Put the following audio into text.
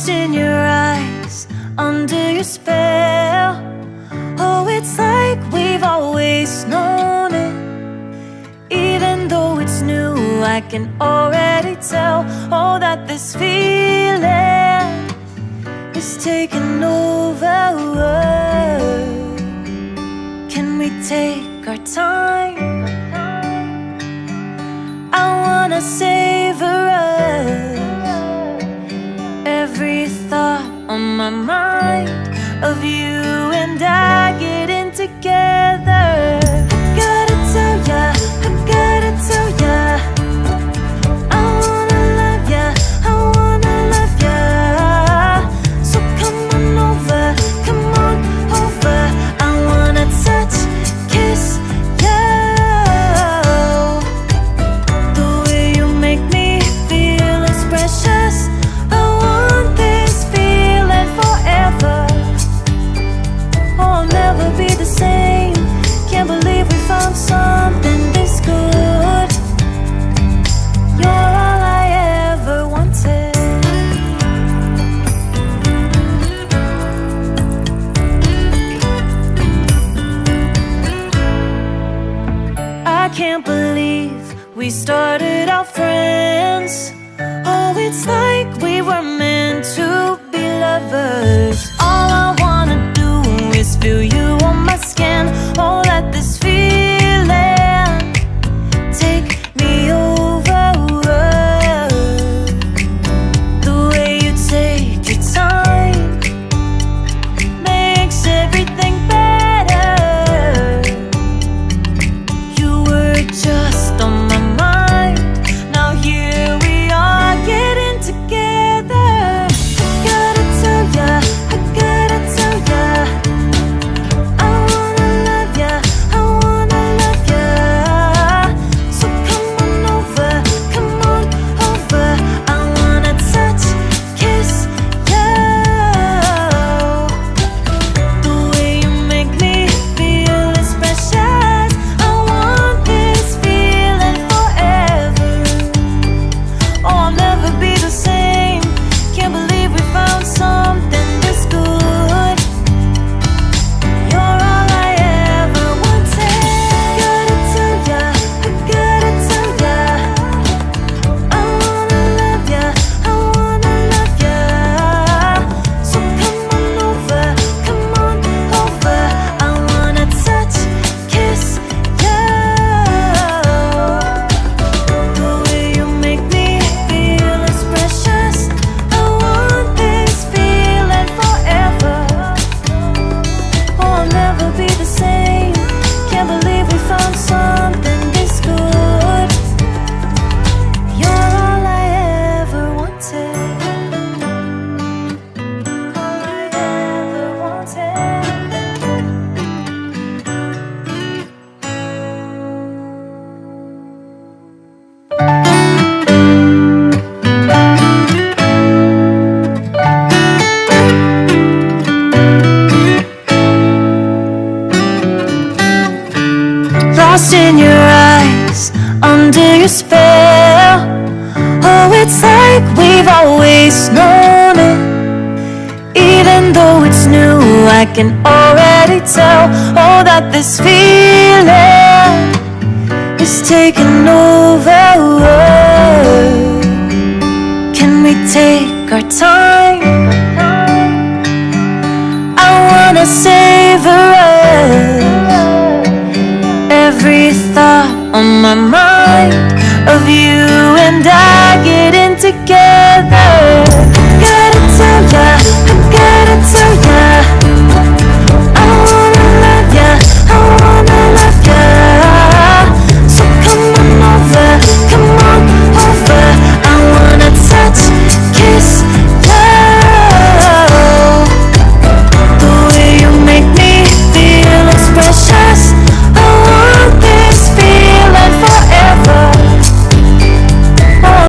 Lost in your eyes, under your spell. Oh, it's like we've always known it. Even though it's new, I can already tell. Oh, that this feeling is taking over. Can we take our time? I wanna savor us. Every thought on my mind of you and I getting together. I gotta tell ya, I gotta tell ya, I wanna love ya, I wanna love ya. So come on over, come on over. I wanna touch, kiss ya. The way you make me feel is precious. I want this feeling forever. Oh, I'll never be the same. Can't believe we found something this good. You're all I ever wanted. I can't believe we started out friends. Oh, it's like we were meant to be lovers. All I wanna do is feel you on my skin. Oh, let this feeling take me over. The way you take your time makes everything better. You were just on my mind. Now here we are getting together. I gotta tell ya, I gotta tell ya, I wanna love ya, I wanna love ya. So come on over, come on over. I wanna touch, kiss ya. The way you make me feel is precious. I want this feeling forever. Oh, I'll never be the same. Can't believe we found something this good. You're all I ever wanted. Gotta tell ya, I gotta tell ya, I wanna love ya, I wanna love ya. So come on over, come on over. I wanna touch, kiss ya. The way you make me feel is precious. I want this feeling forever. Oh, I'll never be the same. Can't believe we found something this good. You're all I ever wanted. All I ever wanted. Lost in your eyes, under your spell. Oh, it's like we've always known it. Even though it's new, I can already tell. Oh, that this feeling is taking over. Can we take our time?